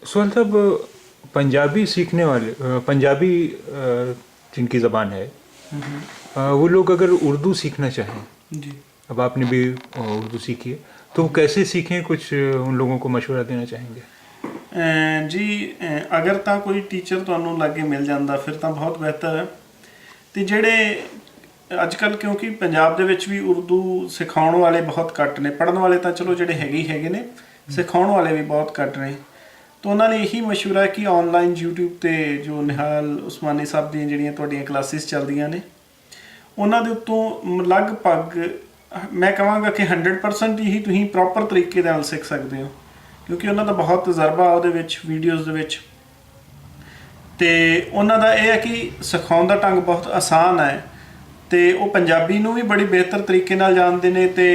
सोहेल साहब, पंजाबी सीखने वाले पंजाबी जिनकी ज़बान है, वो लोग अगर उर्दू सीखना चाहें, जी अब आपने भी उर्दू सीखी है, तो वो कैसे सीखें? कुछ उन लोगों को मशवरा देना चाहेंगे? ਜੀ ਅਗਰ ਤਾਂ ਕੋਈ ਟੀਚਰ ਤੁਹਾਨੂੰ ਲਾਗੇ ਮਿਲ ਜਾਂਦਾ ਫਿਰ ਤਾਂ ਬਹੁਤ ਬਿਹਤਰ ਹੈ। ਤੇ ਜਿਹੜੇ ਅੱਜ ਕੱਲ੍ਹ ਕਿਉਂਕਿ ਪੰਜਾਬ ਦੇ ਵਿੱਚ ਵੀ ਉਰਦੂ ਸਿਖਾਉਣ ਵਾਲੇ ਬਹੁਤ ਘੱਟ ਨੇ, ਪੜ੍ਹਨ ਵਾਲੇ ਤਾਂ ਚਲੋ ਜਿਹੜੇ ਹੈਗੇ ਨੇ, ਸਿਖਾਉਣ ਵਾਲੇ ਵੀ ਬਹੁਤ ਘੱਟ ਨੇ। ਤਾਂ ਉਹਨਾਂ ਲਈ ਇਹੀ ਮਸ਼ਵਰਾ ਹੈ ਕਿ ਔਨਲਾਈਨ YouTube 'ਤੇ ਜੋ ਨਿਹਾਲ ਉਸਮਾਨੀ ਸਾਹਿਬ ਦੀਆਂ ਜਿਹੜੀਆਂ ਤੁਹਾਡੀਆਂ ਕਲਾਸਿਸ ਚੱਲਦੀਆਂ ਨੇ, ਉਹਨਾਂ ਦੇ ਉੱਤੋਂ ਲਗਭਗ ਮੈਂ ਕਹਾਂਗਾ ਕਿ 100% ਹੀ ਤੁਸੀਂ ਪ੍ਰੋਪਰ ਤਰੀਕੇ ਨਾਲ ਸਿੱਖ ਸਕਦੇ ਹੋ, ਕਿਉਂਕਿ ਉਹਨਾਂ ਦਾ ਬਹੁਤ ਤਜਰਬਾ ਉਹਦੇ ਵਿੱਚ ਵੀਡੀਓਜ਼ ਦੇ ਵਿੱਚ। ਅਤੇ ਉਹਨਾਂ ਦਾ ਇਹ ਹੈ ਕਿ ਸਿਖਾਉਣ ਦਾ ਢੰਗ ਬਹੁਤ ਆਸਾਨ ਹੈ, ਅਤੇ ਉਹ ਪੰਜਾਬੀ ਨੂੰ ਵੀ ਬੜੀ ਬਿਹਤਰ ਤਰੀਕੇ ਨਾਲ ਜਾਣਦੇ ਨੇ ਅਤੇ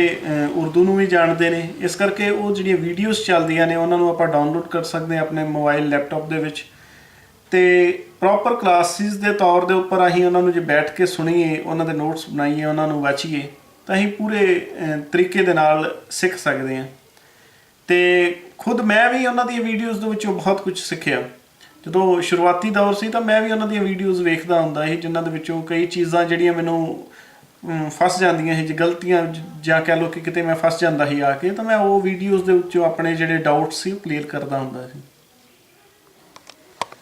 ਉਰਦੂ ਨੂੰ ਵੀ ਜਾਣਦੇ ਨੇ। ਇਸ ਕਰਕੇ ਉਹ ਜਿਹੜੀਆਂ ਵੀਡੀਓਜ਼ ਚੱਲਦੀਆਂ ਨੇ ਉਹਨਾਂ ਨੂੰ ਆਪਾਂ ਡਾਊਨਲੋਡ ਕਰ ਸਕਦੇ ਹਾਂ ਆਪਣੇ ਮੋਬਾਈਲ ਲੈਪਟਾਪ ਦੇ ਵਿੱਚ, ਅਤੇ ਪ੍ਰੋਪਰ ਕਲਾਸਿਸ ਦੇ ਤੌਰ ਦੇ ਉੱਪਰ ਅਸੀਂ ਉਹਨਾਂ ਨੂੰ ਜੇ ਬੈਠ ਕੇ ਸੁਣੀਏ, ਉਹਨਾਂ ਦੇ ਨੋਟਸ ਬਣਾਈਏ, ਉਹਨਾਂ ਨੂੰ ਵਾਚੀਏ, ਤਾਂ ਅਸੀਂ ਪੂਰੇ ਤਰੀਕੇ ਦੇ ਨਾਲ ਸਿੱਖ ਸਕਦੇ ਹਾਂ। ਅਤੇ ਖੁਦ ਮੈਂ ਵੀ ਉਹਨਾਂ ਦੀਆਂ ਵੀਡੀਓਜ਼ ਦੇ ਵਿੱਚੋਂ ਬਹੁਤ ਕੁਝ ਸਿੱਖਿਆ। ਜਦੋਂ ਸ਼ੁਰੂਆਤੀ ਦੌਰ ਸੀ ਤਾਂ ਮੈਂ ਵੀ ਉਹਨਾਂ ਦੀਆਂ ਵੀਡੀਓਜ਼ ਵੇਖਦਾ ਹੁੰਦਾ ਸੀ, ਜਿਨ੍ਹਾਂ ਦੇ ਵਿੱਚੋਂ ਕਈ ਚੀਜ਼ਾਂ ਜਿਹੜੀਆਂ ਮੈਨੂੰ ਫਸ ਜਾਂਦੀਆਂ ਸੀ, ਜੇ ਗਲਤੀਆਂ ਜਾਂ ਕਹਿ ਲਓ ਕਿ ਕਿਤੇ ਮੈਂ ਫਸ ਜਾਂਦਾ ਸੀ ਆ ਕੇ, ਤਾਂ ਮੈਂ ਉਹ ਵੀਡੀਓਜ਼ ਦੇ ਵਿੱਚੋਂ ਆਪਣੇ ਜਿਹੜੇ ਡਾਊਟਸ ਸੀ ਉਹ ਕਲੀਅਰ ਕਰਦਾ ਹੁੰਦਾ ਸੀ।